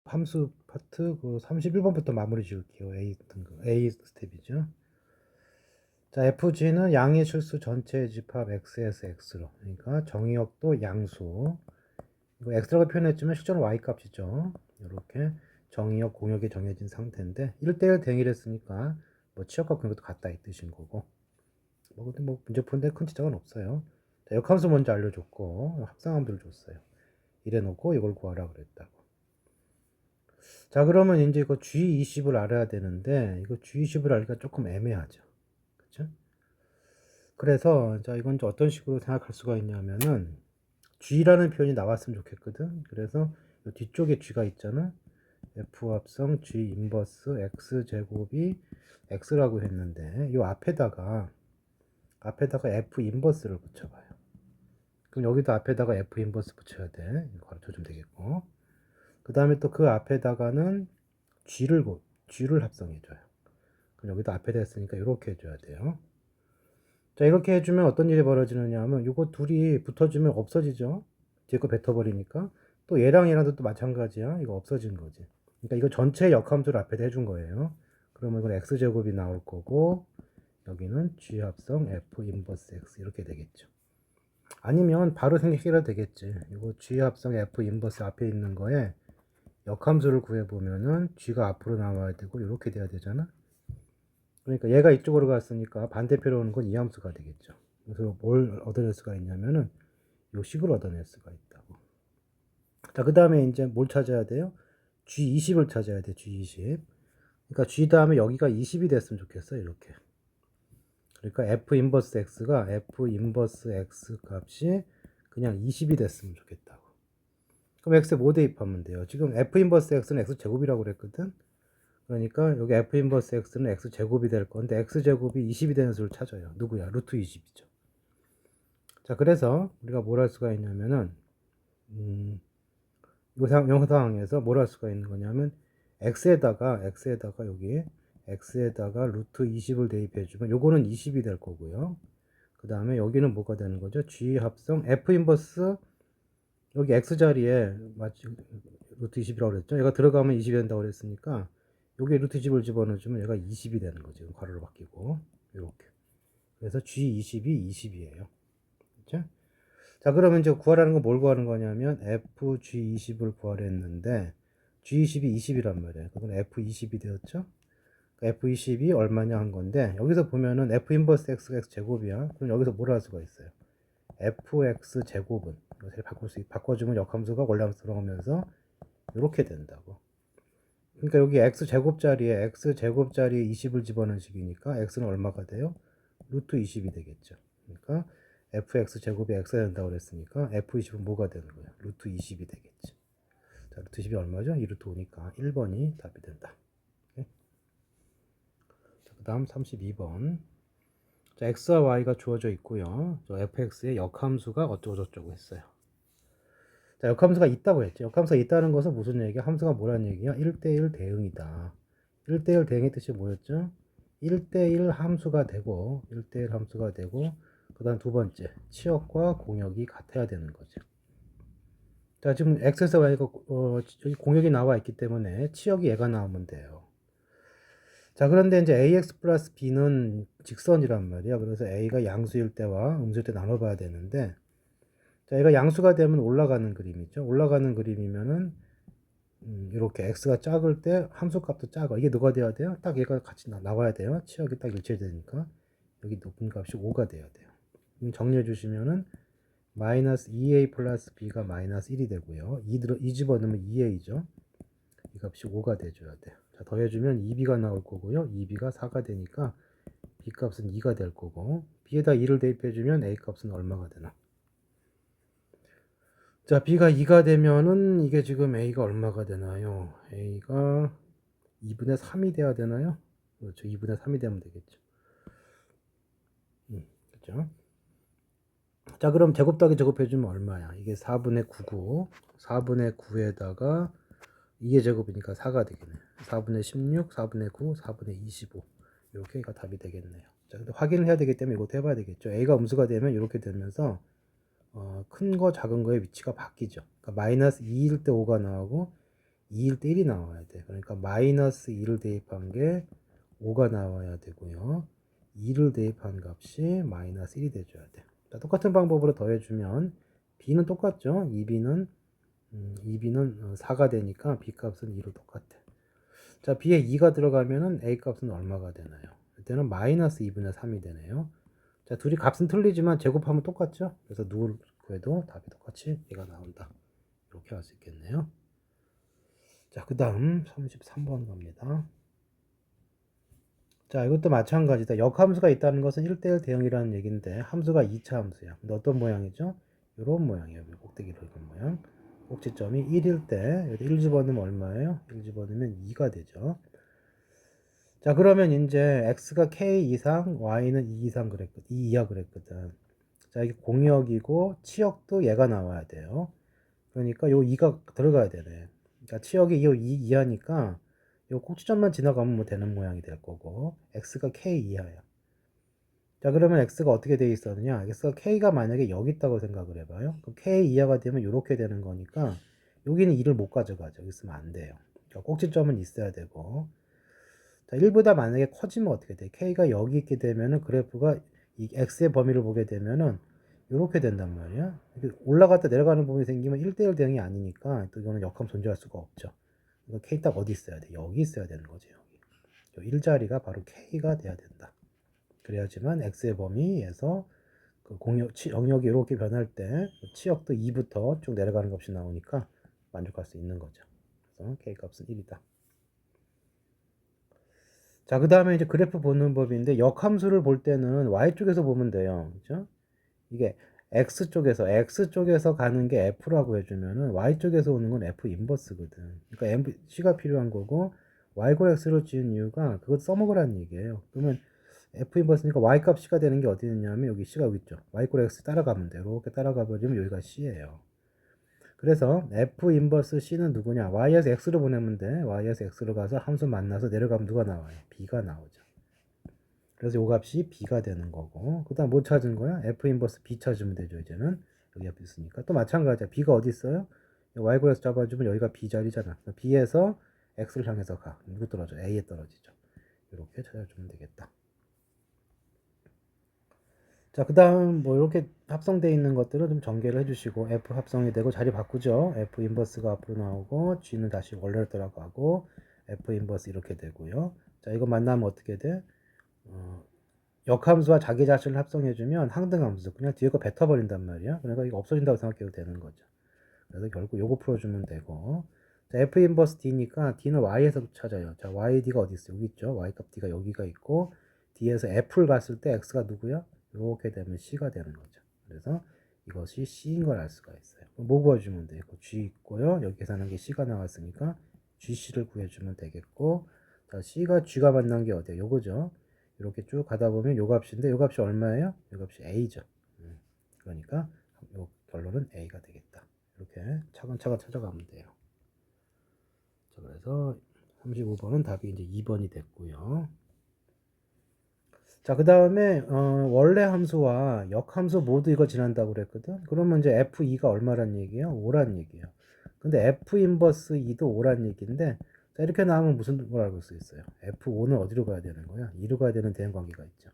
함수 파트 그 31번부터 마무리 지을게요. A 등급, A 스텝이죠. 자, FG는 양의 실수 전체의 집합 X에서 X로. 그러니까 정의역도 양수. 이거 X라고 표현했지만 실제로 Y 값이죠. 이렇게 정의역 공역이 정해진 상태인데 1대1 대응을 했으니까 뭐 치역과 공역도 같다 이 뜻인 거고. 근데 문제 푸는데 큰 지장은 없어요. 자, 역함수 먼저 알려줬고 합성함수를 줬어요. 이래 놓고 이걸 구하라 그랬다고. 자, 그러면 이제 이거 G20을 알아야 되는데 이거 G20을 알기가 조금 애매하죠. 그쵸? 그래서 자, 이건 어떤 식으로 생각할 수가 있냐면은 G라는 표현이 나왔으면 좋겠거든. 그래서 뒤쪽에 G가 있잖아. F 합성 G 인버스 X 제곱이 X라고 했는데 이 앞에다가 F 인버스를 붙여봐요. 그럼 여기도 앞에다가 F 인버스 붙여야 돼. 이거 가르쳐주면 되겠고. 그 다음에 또 그 앞에다가는 G를 합성해줘요. 그럼 여기도 앞에다 했으니까 이렇게 해줘야 돼요. 자, 이렇게 해주면 어떤 일이 벌어지느냐 하면 이거 둘이 붙어주면 없어지죠. 뒤에 거 뱉어버리니까. 또 얘랑도 또 마찬가지야. 이거 없어진 거지. 그러니까 이거 전체 역함수를 앞에다 해준 거예요. 그러면 이건 X제곱이 나올 거고 여기는 G 합성 F 인버스 X 이렇게 되겠죠. 아니면 바로 생각해도 되겠지. 이거 G 합성 F 인버스 앞에 있는 거에 역함수를 구해보면은 G가 앞으로 나와야 되고 이렇게 돼야 되잖아. 그러니까 얘가 이쪽으로 갔으니까 반대표로 오는 건 이 함수가 되겠죠. 그래서 뭘 얻어낼 수가 있냐면은 요 식을 얻어낼 수가 있다고. 자, 그 다음에 이제 뭘 찾아야 돼요? G20을 찾아야 돼, G20. 그러니까 G 다음에 여기가 20이 됐으면 좋겠어, 이렇게. 그러니까 F 인버스 X가 F 인버스 X 값이 그냥 20이 됐으면 좋겠다고. 그럼 X에 뭐 대입하면 돼요? 지금 F 인버스 X는 X 제곱이라고 그랬거든? 그러니까 여기 F 인버스 X는 X 제곱이 될 건데 X 제곱이 20이 되는 수를 찾아요. 누구야? 루트 20이죠. 자, 그래서 우리가 뭘 할 수가 있냐면은 이 상황에서 뭘 할 수가 있는 거냐면 x에다가 여기 x에다가 루트 20을 대입해주면 요거는 20이 될 거고요. 그 다음에 여기는 뭐가 되는 거죠? g 합성 f 인버스 여기 x 자리에 루트 20이라고 그랬죠? 얘가 들어가면 20이 된다고 그랬으니까 여기에 루트 20을 집어넣어주면 얘가 20이 되는 거죠. 괄호로 바뀌고 이렇게. 그래서 g20이 20이에요. 그렇죠? 자, 그러면 이제 구하라는 건 뭘 구하는 거냐면 FG20을 구하랬는데 G20이 20이란 말이에요. 그건 F20이 되었죠? F20이 얼마냐 한 건데 여기서 보면은 F 인버스 X가 X 제곱이야. 그럼 여기서 뭘 할 수가 있어요? FX 제곱은 이것을 바꿔주면 역함수가 원래함수 들어가면서 이렇게 된다고. 그러니까 여기 X 제곱자리에 20을 집어넣은 식이니까 X는 얼마가 돼요? 루트 20이 되겠죠. 그러니까 fx 제곱이 x가 된다고 그랬으니까 f20은 뭐가 되는 거야? 루트 20이 되겠지. 자, 루트 20이 얼마죠? 2루트 5니까 1번이 답이 된다. 자, 그 다음 32번. 자, x와 y가 주어져 있고요. 저 fx의 역함수가 어쩌고저쩌고 했어요. 자, 역함수가 있다고 했죠. 역함수가 있다는 것은 무슨 얘기야? 함수가 뭐라는 얘기야? 1대1 대응이다. 1대1 대응의 뜻이 뭐였죠? 1대1 함수가 되고 그 다음 두 번째 치역과 공역이 같아야 되는 거죠. 자, 지금 x에서 y가 여기 공역이 나와 있기 때문에 치역이 얘가 나오면 돼요. 자, 그런데 이제 ax 플러스 b는 직선이란 말이야. 그래서 a가 양수일 때와 음수일 때 나눠봐야 되는데 자, 얘가 양수가 되면 올라가는 그림이죠. 올라가는 그림이면은 이렇게 x가 작을 때 함수값도 작아. 이게 누가 돼야 돼요? 딱 얘가 같이 나와야 돼요. 치역이 딱 일치되니까 여기 높은 값이 5가 돼야 돼요. 정리해 주시면은 마이너스 2a 플러스 b가 마이너스 1이 되고요. 2 집어넣으면 2a죠. 이 값이 5가 돼줘야 돼요. 자, 더해주면 2b가 나올 거고요. 2b가 4가 되니까 b 값은 2가 될 거고 b에다 2를 대입해주면 a 값은 얼마가 되나? 자, b가 2가 되면은 이게 지금 a가 얼마가 되나요? a가 2분의 3이 돼야 되나요? 그렇죠. 2분의 3이 되면 되겠죠. 그렇죠. 자, 그럼 제곱 더하기 제곱해주면 얼마야? 이게 4분의 9고 4분의 9에다가 2의 제곱이니까 4가 되겠네. 4분의 16, 4분의 9, 4분의 25 이렇게가 답이 되겠네요. 자, 근데 확인을 해야 되기 때문에 이것도 해봐야 되겠죠. a가 음수가 되면 이렇게 되면서 큰 거 작은 거의 위치가 바뀌죠. 그러니까 마이너스 2일 때 5가 나오고 2일 때 1이 나와야 돼. 그러니까 마이너스 2를 대입한 게 5가 나와야 되고요. 2를 대입한 값이 마이너스 1이 돼줘야 돼. 자, 똑같은 방법으로 더해주면 b는 똑같죠. 2b는 4가 되니까 b 값은 2로 똑같아. 자, b에 2가 들어가면은 a 값은 얼마가 되나요? 이때는 마이너스 2분의 3이 되네요. 자, 둘이 값은 틀리지만 제곱하면 똑같죠? 그래서 누구를 구해도 답이 똑같이 얘가 나온다. 이렇게 할 수 있겠네요. 자, 그 다음 33번 갑니다. 자, 이것도 마찬가지다. 역함수가 있다는 것은 1대1 대응이라는 얘기인데 함수가 2차 함수야. 근데 어떤 모양이죠? 이런 모양이에요. 꼭대기로 이런 모양. 꼭지점이 1일 때 1 집어넣으면 얼마예요? 1 집어넣으면 2가 되죠. 자, 그러면 이제 x가 k 이상, y는 2 이상 그랬거든. 2 이하 그랬거든. 자, 이게 공역이고 치역도 얘가 나와야 돼요. 그러니까 요 2가 들어가야 되네. 그러니까 치역이 요 2 이하니까 요 꼭지점만 지나가면 뭐 되는 모양이 될 거고 x가 k 이하야. 자, 그러면 x가 어떻게 돼 있었느냐? x가 k가 만약에 여기 있다고 생각을 해봐요. 그럼 k 이하가 되면 이렇게 되는 거니까 여기는 2를 못 가져가죠. 여기 있으면 안 돼요. 그러니까 꼭지점은 있어야 되고 자, 1보다 만약에 커지면 어떻게 돼? k가 여기 있게 되면은 그래프가 이 x의 범위를 보게 되면은 이렇게 된단 말이야. 올라갔다 내려가는 부분이 생기면 1대1 대응이 아니니까 또 이거는 역함 존재할 수가 없죠. 이거 k 딱 어디 있어야 돼? 여기 있어야 되는 거지, 여기. 이 일자리가 바로 k가 돼야 된다. 그래야지만 x의 범위에서 그 영역이 이렇게 변할 때 치역도 2부터 쭉 내려가는 값이 나오니까 만족할 수 있는 거죠. 그래서 k 값은 1이다. 자, 그 다음에 이제 그래프 보는 법인데 역함수를 볼 때는 y쪽에서 보면 돼요. 그죠? 이게 X쪽에서 가는 게 F라고 해주면은 Y쪽에서 오는 건 F 인버스거든. 그러니까 C가 필요한 거고 Y골 X로 지은 이유가 그것 써먹으라는 얘기예요. 그러면 F 인버스니까 Y 값 C가 되는 게 어디 있냐면 여기 C가 여기 있죠. Y골 X 따라가면 돼. 이렇게 따라가 버리면 여기가 C예요. 그래서 F 인버스 C는 누구냐? Y에서 X로 보내면 돼. Y에서 X로 가서 함수 만나서 내려가면 누가 나와요? B가 나오죠. 그래서 요 값이 B가 되는 거고 그 다음 뭐 찾은 거야? F 인버스 B 찾으면 되죠. 이제는 여기 옆에 있으니까 또 마찬가지야. B가 어디 있어요? Y골에서 잡아주면 여기가 B 자리잖아. B에서 X를 향해서 가. 누구 떨어져? A에 떨어지죠. 이렇게 찾아주면 되겠다. 자, 그 다음 뭐 이렇게 합성되어 있는 것들은 좀 전개를 해주시고 F 합성이 되고 자리 바꾸죠. F 인버스가 앞으로 나오고 G는 다시 원래로 돌아가고 F 인버스 이렇게 되고요. 자, 이거 만나면 어떻게 돼? 역함수와 자기 자신을 합성해주면 항등함수 그냥 뒤에 거 뱉어버린단 말이야. 그러니까 이거 없어진다고 생각해도 되는 거죠. 그래서 결국 요거 풀어주면 되고 자, F 인버스 D니까 D는 Y에서 찾아요. 자, YD가 어디 있어요? 여기 있죠. Y값 D가 여기가 있고 D에서 F를 갔을 때 X가 누구야? 이렇게 되면 C가 되는 거죠. 그래서 이것이 C인 걸 알 수가 있어요. 뭐 구해주면 돼요? G 있고요. 여기 계산한 게 C가 나왔으니까 GC를 구해주면 되겠고 자, C가 G가 만난 게 어디야? 요거죠. 이렇게 쭉 가다 보면 요 값인데 요 값이 얼마예요? 요 값이 A죠. 그러니까 요 결론은 A가 되겠다. 이렇게 차근차근 찾아가면 돼요. 자, 그래서 35번은 답이 이제 2번이 됐고요. 자, 그 다음에 원래 함수와 역함수 모두 이거 지난다고 그랬거든. 그러면 이제 F2가 얼마란 얘기예요? 5란 얘기예요. 근데 F 인버스 2도 5란 얘기인데 자, 이렇게 나오면 무슨 걸 알고 수 있어요? F5는 어디로 가야 되는 거야? 2로 가야 되는 대응 관계가 있죠.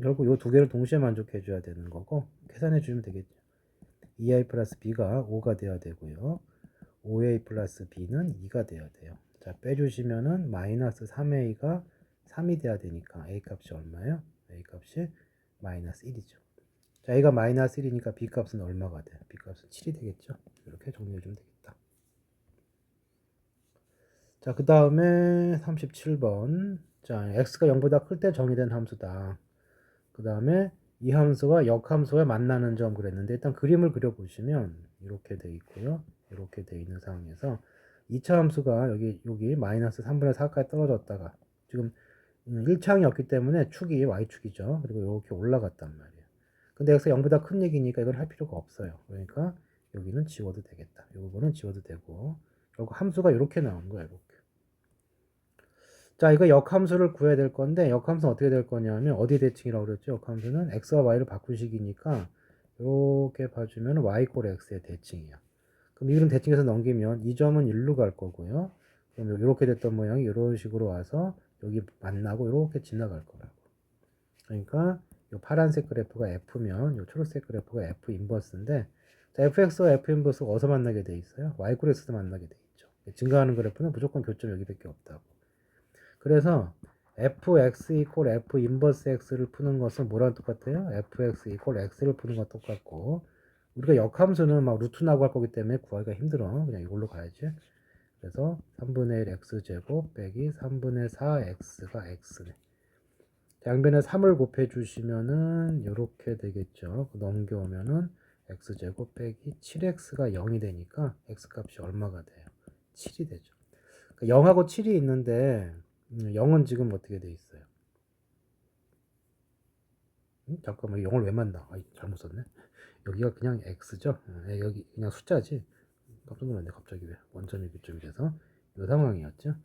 결국 이 두 개를 동시에 만족해 줘야 되는 거고 계산해 주면 되겠죠. 2a 플러스 b가 5가 돼야 되고요. 5a 플러스 b는 2가 돼야 돼요. 자, 빼주시면은 마이너스 3a가 3이 돼야 되니까 a 값이 얼마예요? a 값이 마이너스 1이죠. 자, a가 마이너스 1이니까 b 값은 얼마가 돼요? b 값은 7이 되겠죠. 이렇게 정리해 주면 되겠다. 자, 그 다음에 37번. 자, x가 0보다 클 때 정의된 함수다. 그 다음에 이 함수와 역함수가 만나는 점 그랬는데 일단 그림을 그려보시면 이렇게 돼 있고요. 이렇게 돼 있는 상황에서 2차 함수가 여기 마이너스 3분의 4까지 떨어졌다가 지금 1차항이었기 때문에 축이 y축이죠. 그리고 이렇게 올라갔단 말이에요. 근데 여기서 0보다 큰 얘기니까 이건 할 필요가 없어요. 그러니까 여기는 지워도 되겠다. 이 부분은 지워도 되고 결국 함수가 이렇게 나온 거예요. 이렇게. 자, 이거 역함수를 구해야 될 건데 역함수는 어떻게 될 거냐면 어디 대칭이라고 그랬죠? 역함수는 x와 y를 바꾼 식이니까 이렇게 봐주면 y 꼴 x의 대칭이야. 그럼 이 그림 대칭해서 넘기면 이 점은 1로 갈 거고요. 그럼 이렇게 됐던 모양이 이런 식으로 와서 여기 만나고 이렇게 지나갈 거라고. 그러니까 이 파란색 그래프가 F면 이 초록색 그래프가 F 인버스인데, 자, FX와 F 인버스가 어디서 만나게 돼 있어요? Y 코렉스에서 만나게 돼 있죠. 증가하는 그래프는 무조건 교점 여기밖에 없다고. 그래서 fx 이퀄 f 인버스 x를 푸는 것은 뭐랑 똑같아요? fx 이퀄 x를 푸는 것 똑같고, 우리가 역함수는 막 루트 나고 할 거기 때문에 구하기가 힘들어. 그냥 이걸로 가야지. 그래서 3분의 1 x제곱 빼기 3분의 4 x가 x네. 양변에 3을 곱해 주시면은 이렇게 되겠죠. 넘겨오면은 x제곱 빼기 7x가 0이 되니까 x 값이 얼마가 돼요? 7이 되죠. 그러니까 0하고 7이 있는데 0은 지금 어떻게 돼 있어요? 잠깐만, 0을 왜 만나? 잘못 썼네. 여기가 그냥 x죠. 여기 그냥 숫자지. 깜짝 놀랐네, 갑자기. 왜 원점이 그쪽이 돼서 이 상황이었죠.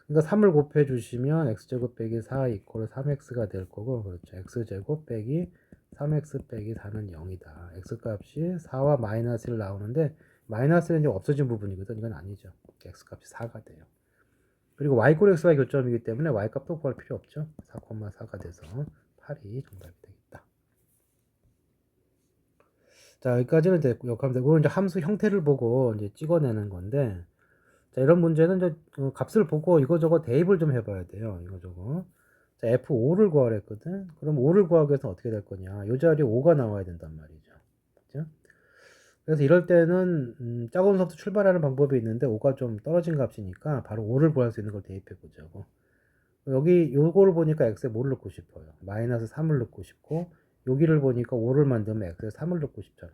그러니까 3을 곱해 주시면 x제곱 빼기 4 이퀄 3x가 될 거고, 그렇죠. x제곱 빼기 3x 빼기 4는 0이다. x 값이 4와 마이너스 1 나오는데 마이너스는 이제 없어진 부분이거든. 이건 아니죠. x 값이 4가 돼요. 그리고 y 꼴 xy 교점이기 때문에 y 값도 구할 필요 없죠. 4,4가 돼서 8이 정답이 되겠다. 자, 여기까지는 됐고, 역함수. 이건 이제 함수 형태를 보고 이제 찍어내는 건데, 자, 이런 문제는 이제 값을 보고 이거저거 대입을 좀 해봐야 돼요. 이거저거. 자, F5를 구하랬거든. 그럼 5를 구하기 위해서 어떻게 될 거냐? 이 자리에 5가 나와야 된단 말이죠. 그죠? 그래서 이럴 때는 작은 수부터 출발하는 방법이 있는데 5가 좀 떨어진 값이니까 바로 5를 구할 수 있는 걸 대입해 보자고. 여기 요거를 보니까 x에 뭐를 넣고 싶어요? 마이너스 3을 넣고 싶고, 여기를 보니까 5를 만들면 x에 3을 넣고 싶잖아.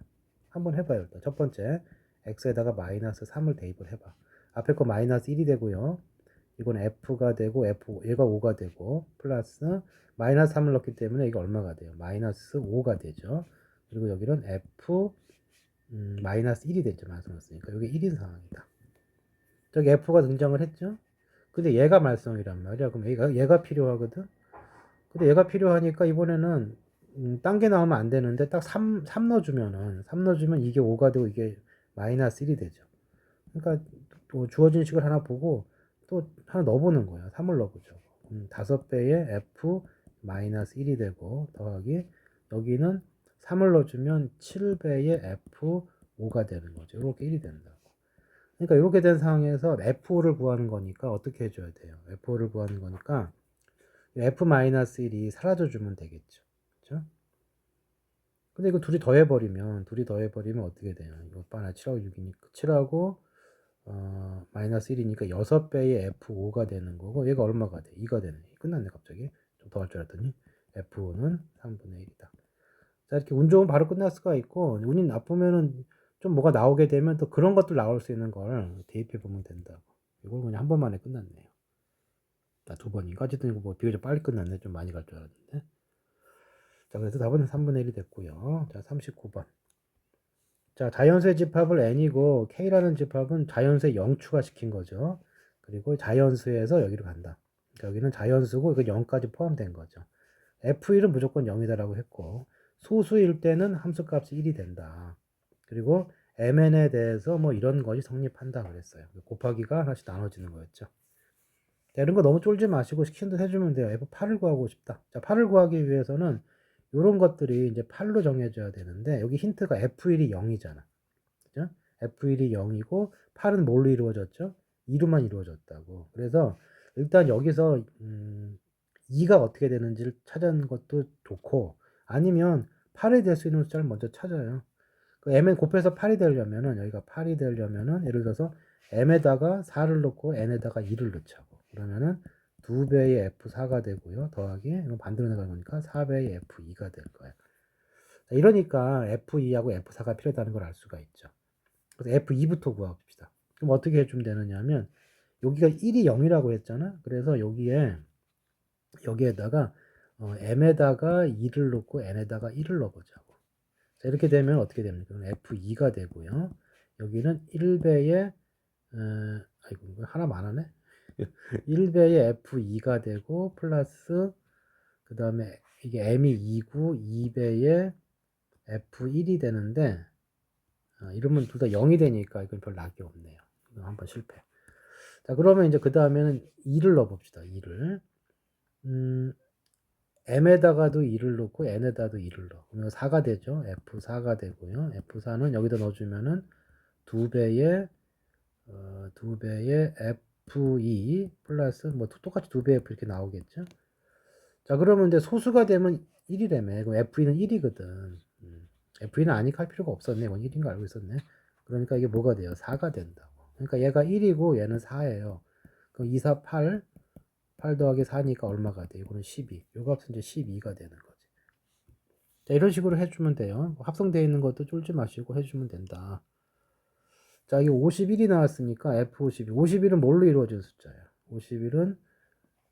한번 해봐요. 일단 첫 번째, x에다가 마이너스 3을 대입을 해봐. 앞에 거 마이너스 1이 되고요. 이건 f가 되고, 얘가 5가 되고, 플러스 마이너스 3을 넣기 때문에 이게 얼마가 돼요? 마이너스 5가 되죠. 그리고 여기는 f 마이너스 1이 되죠. 마이너스 넣었으니까 이게 1인 상황이다. 저기 f가 등장을 했죠. 근데 얘가 말썽이란 말이야. 그럼 얘가 필요하거든. 근데 얘가 필요하니까 이번에는 딴 게 나오면 안 되는데 딱 3 넣어주면은 3 넣어주면 이게 5가 되고 이게 마이너스 1이 되죠. 그러니까 또 주어진 식을 하나 보고 또 하나 넣어보는 거야. 3을 넣어보죠. 5배의 f 마이너스 1이 되고 더하기 여기는 3을 넣어주면 7배의 f 5가 되는 거죠. 이렇게 1이 된다고. 그러니까 이렇게 된 상황에서 f5를 구하는 거니까 어떻게 해줘야 돼요? f5를 구하는 거니까 f-1이 사라져주면 되겠죠. 그죠? 근데 이거 둘이 더해버리면 어떻게 돼요? 이거 하나 7하고 6이니까 7하고 마이너스 1이니까 6배의 f5가 되는 거고, 얘가 얼마가 돼? 2가 되네. 끝났네 갑자기. 좀 더 할 줄 알았더니 f5는 3분의 1이다. 자, 이렇게 운 좋으면 바로 끝날 수가 있고, 운이 나쁘면은 좀 뭐가 나오게 되면 또 그런 것들 나올 수 있는 걸 대입해 보면 된다고. 이걸 그냥 한 번만에 끝났네요. 두 번인가? 어쨌든 이거 뭐 비교적 빨리 끝났네. 좀 많이 갈 줄 알았는데. 자, 그래서 답은 3분의 1이 됐고요. 자, 39번. 자, 자연수의 집합을 n이고 k라는 집합은 자연수의 0 추가시킨 거죠. 그리고 자연수에서 여기로 간다. 여기는 자연수고 이거 0까지 포함된 거죠. f1은 무조건 0이다라고 했고, 소수일 때는 함수값이 1이 된다. 그리고 mn에 대해서 뭐 이런 것이 성립한다 그랬어요. 곱하기가 하나씩 나눠지는 거였죠. 자, 이런 거 너무 쫄지 마시고 시킨 듯 해주면 돼요. f8을 구하고 싶다. 자, 8을 구하기 위해서는 이런 것들이 이제 8로 정해져야 되는데, 여기 힌트가 f1이 0이잖아. 그죠? f1이 0이고 8은 뭘로 이루어졌죠? 2로만 이루어졌다고. 그래서 일단 여기서 2가 어떻게 되는지를 찾는 것도 좋고, 아니면 8이 될 수 있는 숫자를 먼저 찾아요. 그 mn 곱해서 8이 되려면은, 여기가 8이 되려면은 예를 들어서 m에다가 4를 넣고 n에다가 2를 넣자고. 그러면은 2배의 f4가 되고요. 더하기 이거 반대로 나가는 거니까 4배의 f2가 될 거예요. 이러니까 f2하고 f4가 필요하다는 걸 알 수가 있죠. 그래서 f2부터 구합시다. 그럼 어떻게 해주면 되느냐면, 여기가 1이 0이라고 했잖아. 그래서 여기에다가 m에다가 2를 넣고 n에다가 1을 넣어보자고. 자, 이렇게 되면 어떻게 됩니까? f2가 되고요. 여기는 1배의 아이고 이거 하나 많아네. 1배의 f2가 되고 플러스 그 다음에 이게 m이 2고 2배의 f1이 되는데, 이러면 둘 다 0이 되니까 이건 별 낙이 없네요. 이거 한번 실패. 자, 그러면 이제 그 다음에는 2를 넣어봅시다. 2를. m에다가도 2를 넣고 n에다도 2를 넣어. 그러면 4가 되죠. f4가 되고요. f4는 여기다 넣어주면은 2배의 2배의 f2 플러스 뭐 똑같이 2배의 f 이렇게 나오겠죠. 자, 그러면 이제 소수가 되면 1이라며. 그럼 f2는 1이거든. f2는 아니까 할 필요가 없었네. 이건 1인 거 알고 있었네. 그러니까 이게 뭐가 돼요? 4가 된다고. 그러니까 얘가 1이고 얘는 4예요. 그럼 2, 4, 8 더하기 4니까 얼마가 돼? 이거는 12. 요 값은 이제 12가 되는 거지. 자, 이런 식으로 해주면 돼요. 합성되어 있는 것도 쫄지 마시고 해주면 된다. 자, 이게 51이 나왔으니까 F51. 51은 뭘로 이루어진 숫자예요? 51은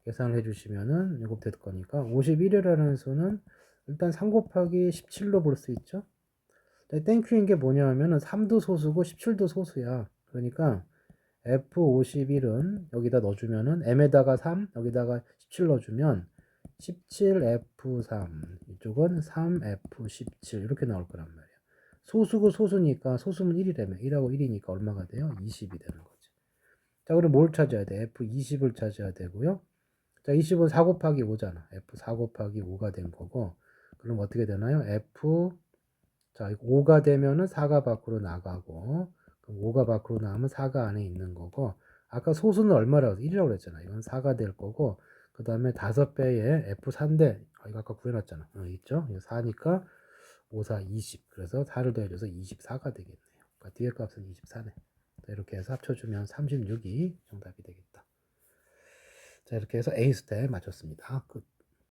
계산을 해주시면은 이거 될 거니까 51이라는 수는 일단 3 곱하기 17로 볼 수 있죠. 땡큐인 게 뭐냐 하면은 3도 소수고 17도 소수야. 그러니까 F51은 여기다 넣어주면은 M에다가 3, 여기다가 17 넣어주면 17F3, 이쪽은 3F17 이렇게 나올 거란 말이야. 소수고 소수니까 소수면 1이라며 1하고 1이니까 얼마가 돼요? 20이 되는 거지. 자, 그럼 뭘 찾아야 돼? F20을 찾아야 되고요. 자, 20은 4 곱하기 5잖아. F4 곱하기 5가 된 거고. 그럼 어떻게 되나요? 자, 5가 되면은 4가 밖으로 나가고, 그럼 5가 밖으로 나가면 4가 안에 있는 거고, 아까 소수는 얼마라고 1이라고 그랬잖아. 이건 4가 될 거고, 그 다음에 5배의 F4인데, 이거 아까 구해놨잖아. 있죠? 이거 4니까 5, 4, 20. 그래서 4를 더해줘서 24가 되겠네요. 그러니까 뒤에 값은 24네. 이렇게 해서 합쳐주면 36이 정답이 되겠다. 자, 이렇게 해서 A 스텝 맞췄습니다. 끝.